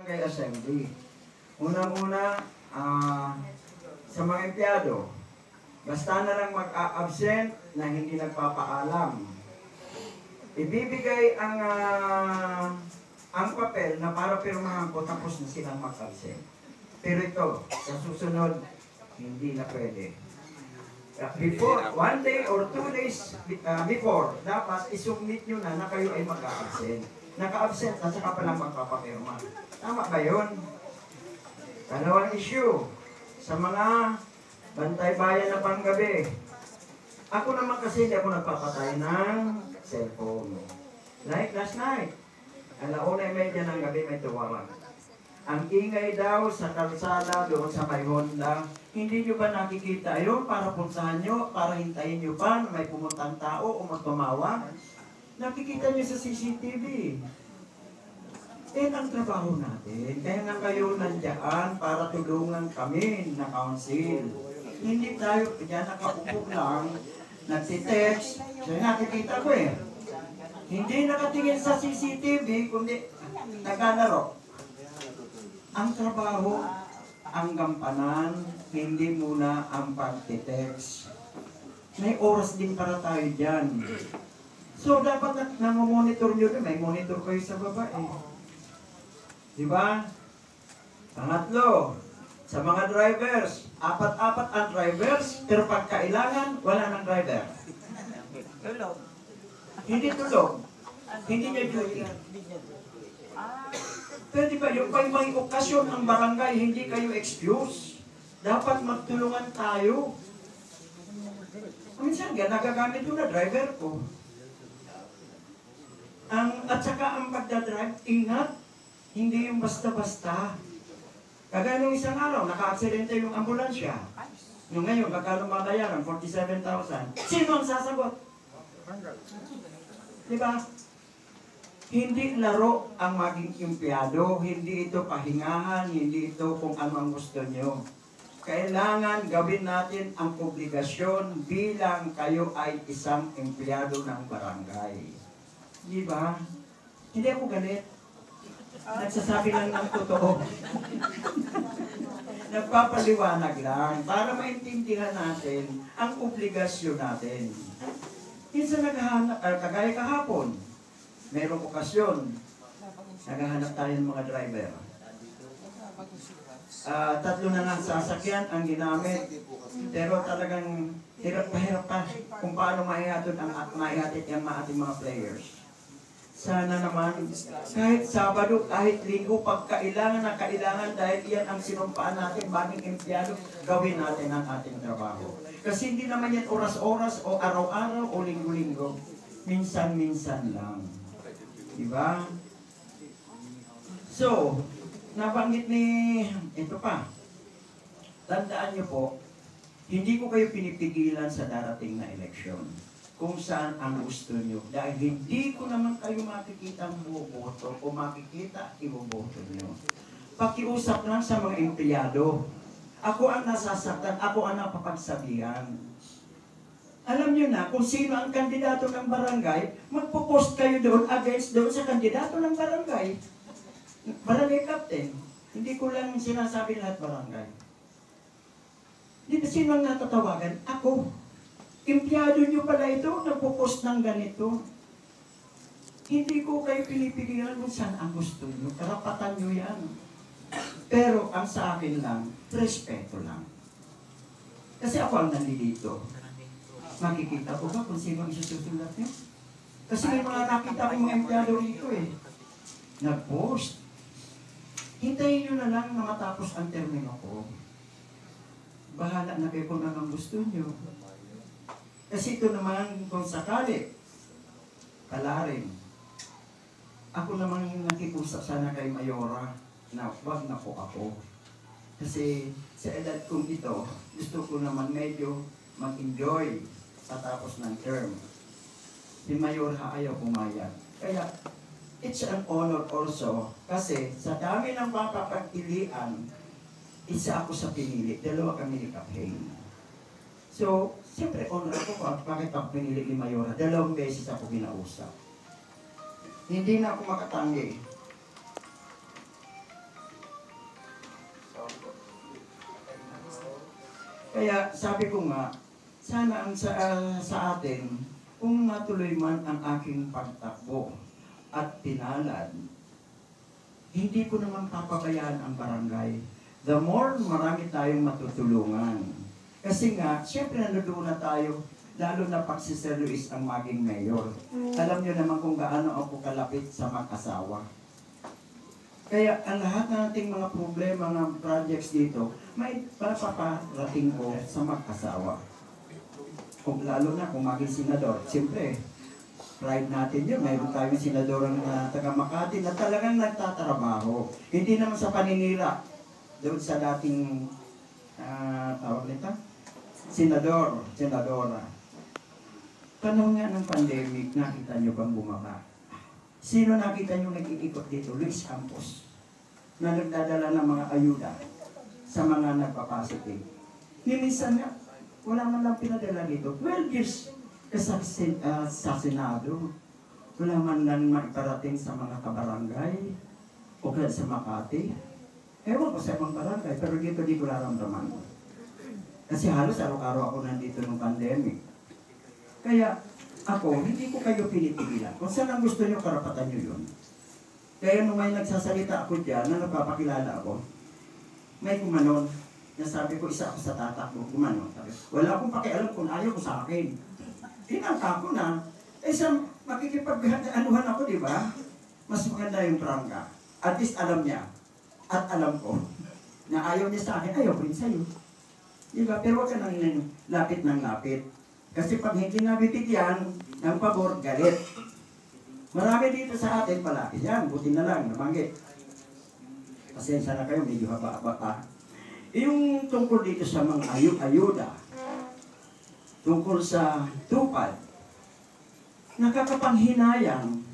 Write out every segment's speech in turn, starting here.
barangay assembly. Unang-una, sa mga empleyado, basta na lang mag-absent na hindi nagpapaalam. Ibibigay ang papel na para pirmahan ko tapos na silang mag-absent. Pero ito, sa susunod, hindi na pwede. Before, 1 day or 2 days before, dapat isubmit nyo na kayo ay mag-absent. Naka-absent na saka pa lang magpapapirma. Tama ba yun? Dalawang issue. Sa mga bantay bayan na panggabi. Ako naman kasi hindi ako nagpapatay ng cellphone. Like last night. 1:30 ng gabi may tuwaran. Ang ingay daw sa kalsada doon sa may Honda, hindi nyo ba nakikita yun para puntahan nyo, para hintayin nyo pa na may pumuntang tao o magtumawag? Nakikita nyo sa CCTV. Yan ang trabaho natin. Kaya nga kayo nandiyan para tulungan kami na council. Hindi tayo dyan nakaupo lang, nagtitext. So nakikita ko eh. Hindi nakatingin sa CCTV, kundi naglalaro. Ang trabaho, ang gampanan, hindi muna ang pagtitext. May oras din para tayo dyan. So dapat namomonitor nyo rin. May monitor kayo sa baba eh. Diba? Pangatlo, sa mga drivers, apat-apat ang drivers, pero pag kailangan, wala nang driver. Tulog. Hindi tulog. Hindi niya duty. Pwede ba yung may okasyon ng barangay, hindi kayo excuse? Dapat magtulungan tayo. Minsan nga, nagagamit ko na driver ko. At saka ang pagdadrive, ingat. Hindi yung basta-basta. Kagaya nung isang araw, naka-aksidente yung ambulansya. Yung ngayon, magkano makayaran? 47,000. Sino ang sasagot? Diba? Hindi laro ang maging empleyado. Hindi ito pahingahan. Hindi ito kung ano ang gusto nyo. Kailangan gawin natin ang obligasyon bilang kayo ay isang empleyado ng barangay. Diba? Hindi ako galit. Nagsasabi lang ng totoo. Nagpapaliwanag lang para maintindihan natin ang obligasyon natin. Minsan naghahanap, kagaya kahapon, mayroong okasyon, naghahanap tayo ng mga driver. 3 na lang sasakyan ang ginamit, pero talagang hirap pa kung paano maihatid ang ating mga players. Sana naman, kahit Sabado, kahit Linggo, pag kailangan na kailangan, dahil yan ang sinumpaan natin, baging empleyado, gawin natin ang ating trabaho. Kasi hindi naman yan oras-oras o araw-araw o linggo-linggo. Minsan-minsan lang. Diba? So, nabanggit ni, ito pa, tandaan nyo po, hindi ko kayo pinipigilan sa darating na eleksyon kung saan ang gusto nyo. Dahil hindi ko naman kayo makikita ang buboto o makikita iboboto nyo. Pakiusap lang sa mga empleyado. Ako ang nasasaktan, ako ang napapagsabihan. Alam nyo na, kung sino ang kandidato ng barangay, magpo-post kayo doon against doon sa kandidato ng barangay. Barangay captain. Hindi ko lang sinasabi lahat barangay. Di ba sino ang natatawagan? Ako. Empleyado nyo pala ito, nagpo-post ng ganito. Hindi ko kayo pinipigilan kung saan ang gusto nyo. Karapatan nyo yan. Pero ang sa akin lang, respeto lang. Kasi ako ang nandito. Makikita ko ba kung sino ang isusulat nyo? Kasi may mga nakita kong mga empleyado rito eh. Nag-post. Hintayin nyo na lang na matapos ang termino ko. Bahala na kayo kung anong gusto nyo. Kasi ito naman, kung sakali, palarin. Ako naman yung nakikusap sana kay Mayora na wag na po ako. Kasi sa edad kong ito, gusto ko naman medyo mag-enjoy sa tapos ng term. Si Mayora ayaw pumayag. Kaya, it's an honor also kasi sa dami ng papapagpilian, isa ako sa pinili, 2 kami ni Kaphain. So, siyempre, honor ako bakit ako pinili ni Mayora. 2 beses ako ginausap. Hindi na ako makatanggi. Kaya sabi ko nga, sana ang sa atin, kung matuloy man ang aking pagtakbo at pinalad, hindi ko naman papabayaan ang barangay. The more marami tayong matutulungan. Kasi nga, siyempre nandoon na tayo, lalo na pag si Sir Luis ang maging mayor. Alam niyo naman kung gaano ako kalapit sa mag-asawa. Kaya ang lahat nating mga problema ng projects dito, may papaparating ko sa mag-asawa. Kung lalo na kung maging senador, siyempre, pride natin yun. Mayroon tayong senador na taga Makati na talagang nagtatrabaho. Hindi naman sa paninira doon sa dating tawag nito, senadora. Panahon nga ng pandemic, nakita nyo bang bumaba? Sino nakita nyo nag-iikot dito? Luis Campos, na nagdadala ng mga ayuda sa mga nagpapositive. Minsan nga, wala man lang pinadala dito. 12 years sa Senado. Wala man lang maiparating sa mga kabarangay o kaya sa Makati. Ewan ko sa ibang barangay, pero dito di ko naramdaman. Kasi halos araw-araw ako nandito ng pandemic. Kaya ako, hindi ko kayo pinipigilan. Kung saan ang gusto nyo, karapatan nyo yun. Kaya nung may nagsasalita ako dyan, na nagpapakilala ako, may kumanon. Nasabi ko, isa ako sa tatak ko, kumanon. Wala akong pakialam kung ayaw ko sa akin. Tinangka ko na. Eh sa makikipag-anuhan ako, di ba? Mas maganda yung prangka. At least alam niya. At alam ko na ayaw niya sa akin, ayaw ko rin sa'yo. Di ba? Pero huwag ka nang lapit ng lapit. Kasi pag hindi nabibigyan ng pabor, galit. Marami dito sa atin palaki yan. Buti na lang, nabanggit. Pasensya na kayo, medyo haba-haba pa. Yung tungkol dito sa mga ayuda, tungkol sa tupad, nakakapanghinayang.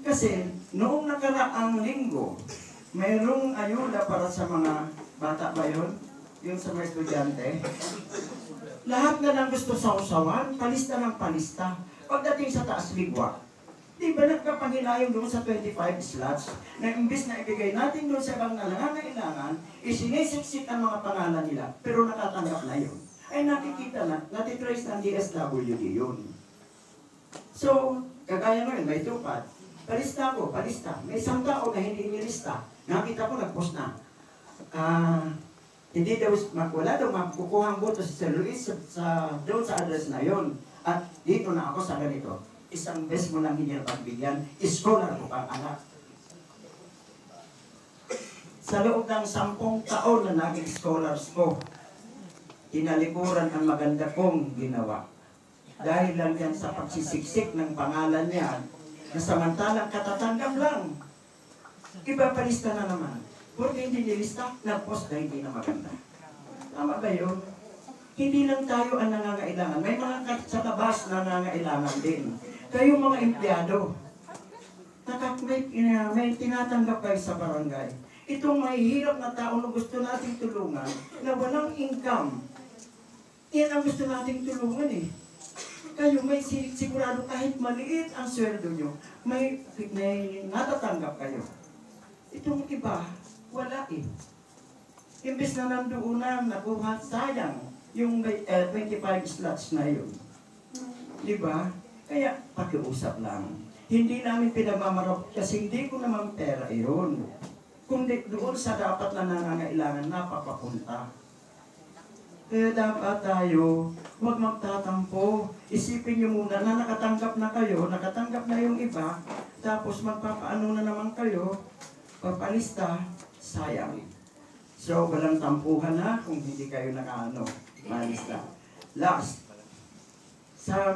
Kasi noong nakaraang linggo, mayroong ayuda para sa mga bata ba yun? Yung sa mga estudyante. Lahat na lang gusto sausawan, palista ng palista. Pagdating sa taas ligwa, di ba nagkapanghinayang doon sa 25 slots na imbis na ibigay natin doon sa ibang nangangailangan, isinisiksik ang mga pangalan nila, pero nakatanggap na yun. Ay nakikita na, natitrace ng DSWD yun. So, kagaya ngayon, may tupad. Palista ko, palista. May isang tao na hindi nilista. Nakita ko, nag-post na. Hindi daw, wala daw makukuhang boto si Sir Luis doon sa address na yon. At dito na ako sa ganito. Isang beses mo lang hindi na pagbigyan, scholar ko pang anak. Sa loob ng 10 taon na naging scholars ko, tinalikuran ang maganda kong ginawa. Dahil lang yan sa pagsisiksik ng pangalan niya, na samantalang katatanggap lang. Iba palista na naman. Porque hindi nilista, nag-post na hindi na maganda. Tama ba yun? Hindi lang tayo ang nangangailangan. May mga sa tabas na nangangailangan din. Kayo mga empleyado, may tinatanggap kayo sa barangay. Itong mahihirap na tao na gusto nating tulungan, na walang income, yan ang gusto nating tulungan eh. Kayo may sigurado kahit maliit ang sweldo nyo, may natatanggap kayo. Itong iba, wala eh. Imbes na nandoon na nakuha, sayang yung 25 slots na yun. Diba? Kaya pakiusap lang. Hindi namin pinamamarap kasi hindi ko naman pera yun. Kundi doon sa dapat na nangangailangan napapapunta. Kaya dapat tayo, huwag magtatampo. Isipin nyo muna na nakatanggap na kayo, nakatanggap na yung iba, tapos magpapaano na naman kayo, papalista, sayang. So, walang tampuhan na kung hindi kayo malista. Last,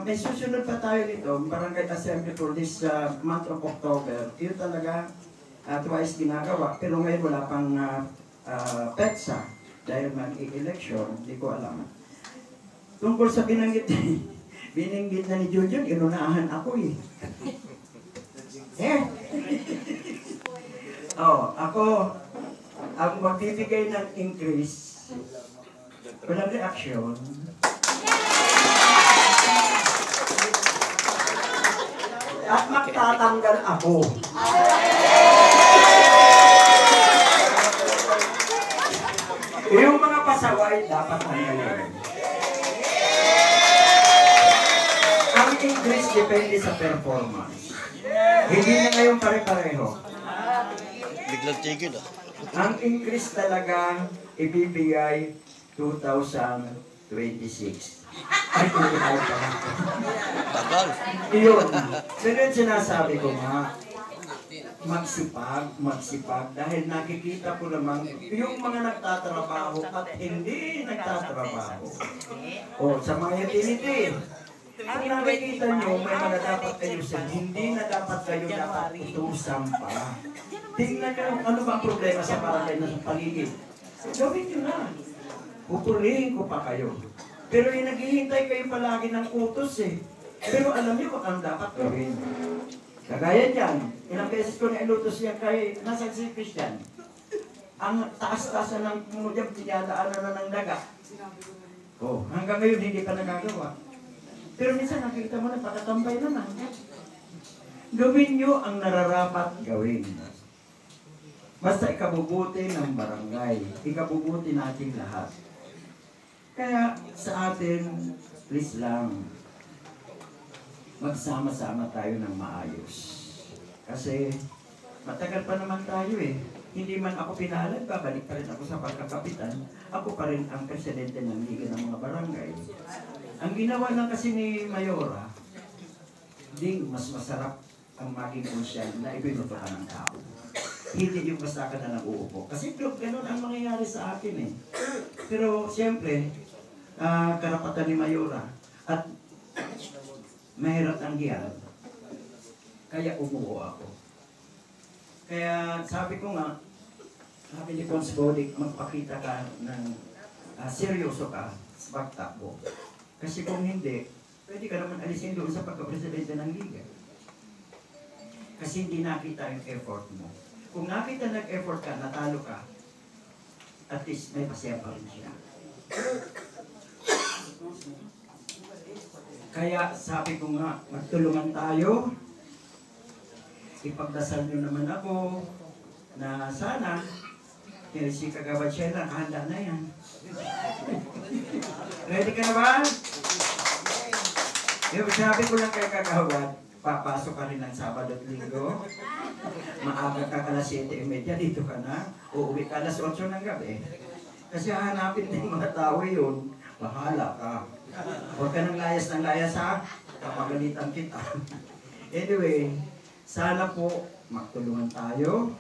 may susunod pa tayo nito, Barangay Assembly for this month of October. Ito talaga twice ginagawa, pero ngayon wala pang petsa dahil mag-election, hindi ko alam. Tungkol sa binanggit na ni Junjun, inunahan ako eh. Ako, ang magbibigay ng increase, walang reaction. At magtatanggal ako. Yung mga pasaway, dapat tanggalin. Ang increase depende sa performance. Hindi na ngayon pare-pareho. Biglang tigil ah. Ang increase talaga ibibigay 2026. Ay, 25 pa lang. Tagal. Iyon. Pero yung sinasabi ko nga, magsipag, dahil nakikita ko naman yung mga nagtatrabaho at hindi nagtatrabaho. O, sa mga utility, kung nakikita nyo, may mga dapat kayo sa hindi na dapat kayo dapat utusan pa. Tingnan nyo ano bang problema sa barangay na sa paligid. Gawin nyo na. Pupurihin ko pa kayo. Pero yung naghihintay kayo palagi ng utos eh. Pero alam niyo kung ang dapat gawin. Kagaya dyan, ilang beses ko na-ilutos yan kay nasa si Christian. Ang taas-taasan ng mudyan, pinadaanan na ng daga. Oh, hanggang ngayon hindi pa nagagawa. Pero minsan nakikita mo na patatambay naman. Gawin nyo ang nararapat gawin. Basta ikabubuti ng barangay. Ikabubuti natin lahat. Kaya sa atin, please lang, magsama-sama tayo ng maayos. Kasi matagal pa naman tayo eh. Hindi man ako pinaalad, babalik pa rin ako sa pagkakapitan. Ako pa rin ang presidente ng Liga ng mga Barangay. Ang ginawa lang kasi ni Mayora, di mas masarap ang maging konsyal na ibinuto ka ng tao. Hindi yung basta ka na nag-uupo. Kasi ganun ang mangyayari sa akin eh. Pero siyempre, karapatan ni Mayora at mahirap ang giyan. Kaya umuo ako. Kaya sabi ko nga, sabi ni Cons Bodic, magpakita ka ng seryoso ka sa pagtakbo. Kasi kung hindi, pwede ka naman alisin doon sa pagka-presidente ng Liga. Kasi hindi nakita yung effort mo. Kung nakita nag-effort ka, natalo ka, at least may pasaya pa rin siya. Kaya sabi ko nga, magtulungan tayo. Ipagdasal nyo naman ako na sana si Kagawad Sheila, handa na yan. Ready ka na ba? Sabi ko lang kay Kagawad, papasok ka rin ng Sabado at Linggo. Maaga ka alas 7:30, dito ka na. Uuwi ka alas 8 ng gabi. Kasi hahanapin din mga tao yun. Bahala ka. Huwag ka ng layas ha. Kapagalitan kita. Anyway, sana po magtulungan tayo.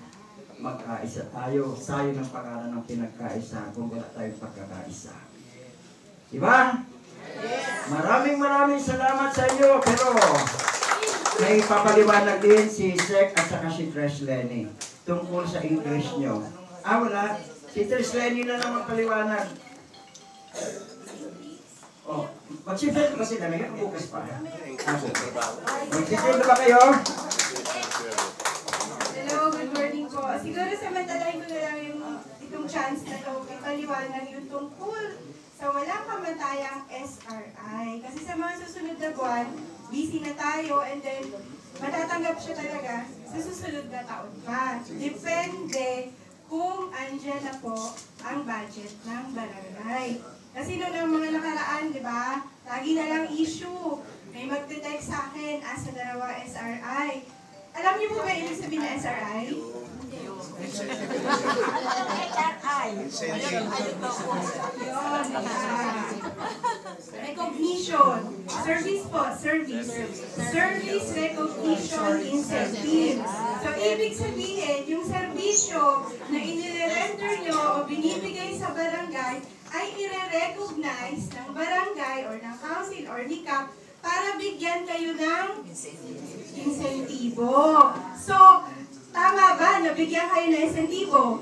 Magkaisa tayo. Sayo ng pangalan ng pinagkaisa kung wala tayong pagkakaisa. Diba? Maraming salamat sa inyo. Pero may papaliwanag din si Sek at saka si Trish Lenny tungkol sa English nyo. Wala. Si Trish Lenny na naman paliwanag. Oh, mag-sifil kasi na may bukas pa. Mag-sifil na ba kayo? Hello, good morning po. Siguro samantalahin ko na lang itong chance na ito ipaliwanag yung tungkol sa walang kamatayang SRI. Kasi sa mga susunod na buwan, busy na tayo and then matatanggap siya talaga sa susunod na taon pa. Depende kung andyan na po ang budget ng barangay. Kasi noon ang mga nakaraan, di ba? Lagi na lang issue. May magte-text sa akin, asa na raw SRI. Alam niyo po ba ibig sabihin na SRI? Recognition. Service po, service. Service recognition incentive. So, ibig sabihin, yung serbisyo na inire-render nyo o binibigay sa barangay ay i-recognize ng barangay or ng council or LICAP para bigyan kayo ng insentibo. So, tama ba? Nabigyan kayo ng insentibo?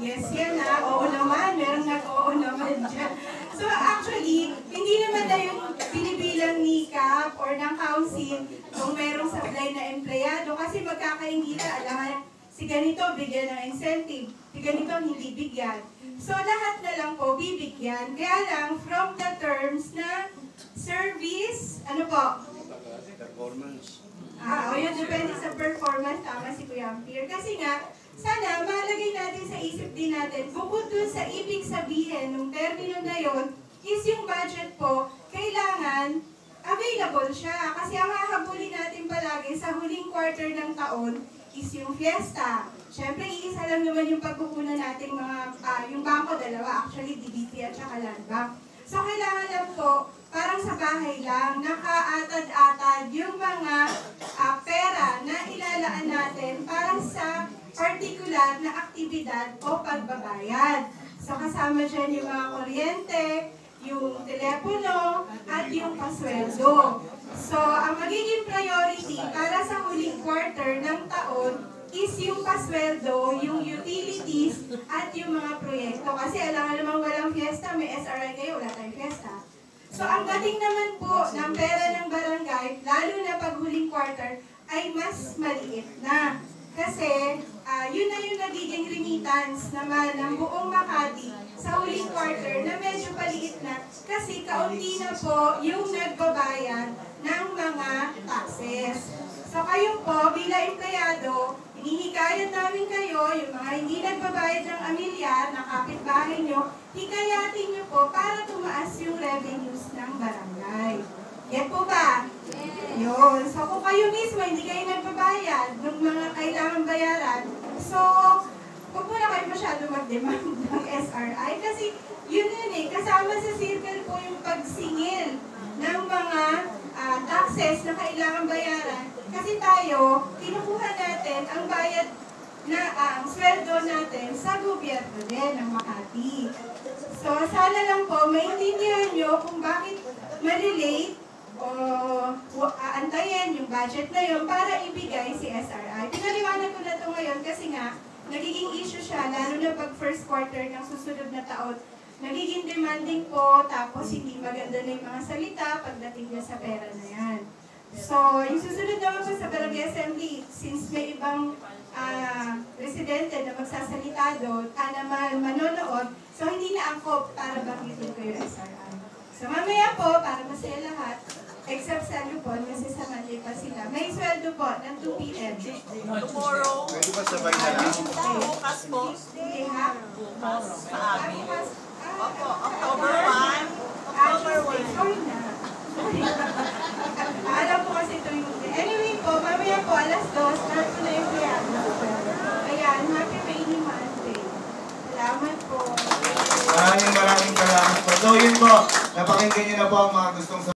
Yes, yan na. Oo naman. Merong nag-oo naman dyan. So, actually, hindi naman na yung pinibilang ni CAP or ng council kung merong supply na empleyado kasi magkakaingita. Alam si ganito bigyan ng incentive, si ganito hindi bigyan. So, lahat na lang po bibigyan. Kaya lang, from the terms na service, ano po? Performance. O yun, depende sa performance. Tama si Kuya Ampir. Kasi nga, sana malagay natin sa isip din natin natin, bukod dun sa ibig sabihin ng termino na yon, is yung budget po, kailangan available siya. Kasi ang hahabulin natin palagi sa huling quarter ng taon is yung fiesta. Siyempre, iisa lang naman yung pagkukunan natin yung bangko, dalawa. Actually, DBT at saka Land Bank. So, kailangan lang po, parang sa bahay lang, nakaatad-atad yung mga pera na ilalaan natin para sa particular na aktibidad o pagbabayad. So, kasama dyan yung mga kuryente, yung telepono, at yung pasweldo. So, ang magiging priority para sa huling quarter ng taon is yung pasweldo, yung utilities, at yung mga proyekto. Kasi alam namang walang fiesta, may SRI kayo, wala tayong fiesta. So, ang dating naman po ng pera ng barangay, lalo na pag huling quarter, ay mas maliit na. Kasi, yun na yung nagiging remittance naman ng buong Makati sa huling quarter na medyo paliit na kasi kaunti na po yung nagbabayad ng mga taxes. So, kayo po, bilang empleyado, hinihikayat namin kayo, yung mga hindi nagbabayad ng amilyar na kapitbahay nyo, hikayatin nyo po para tumaas yung revenues ng barangay. Get po ba? Yun. So, kung kayo mismo hindi kayo nagbabayad ng mga kailangan bayaran, so, huwag mo na kayo masyado mag-demand ng SRI kasi yun kasama sa circle po yung pagsingil ng mga taxes na kailangan bayaran. Kasi tayo, kinukuha natin ang bayad na ang sweldo natin sa gobyerno din ng Makati. So, sana lang po, maintindihan nyo kung bakit malilate o aantayin yung budget na yun para ibigay si SRI. Pinaliwanag ko na ito ngayon kasi nga, nagiging issue siya, lalo na pag first quarter ng susunod na taon, nagiging demanding po, tapos hindi maganda na yung mga salita pagdating niya sa pera na yan. So, yung susunod naman po sa Barangay Assembly, since may ibang residente na magsasalita doon, naman manonood, so hindi na ako para banggitin ko yung SRI. So, mamaya po, para masaya lahat, except sa Lupon, kasi sa Monday pa sila, may sweldo po ng 2 p.m. Tomorrow. Pwede ba sabay na lang? Bukas po. Hindi ha? Bukas sa amin. Bukas. Opo, October 1. October 1. Sorry na. Alam ko kasi ito yung... Anyway po, mamaya po, alas 2, start ko na yung piano. Ayan, happy rainy Monday. Salamat po. Maraming salamat po. So yun po, napakinggan nyo na po ang mga gustong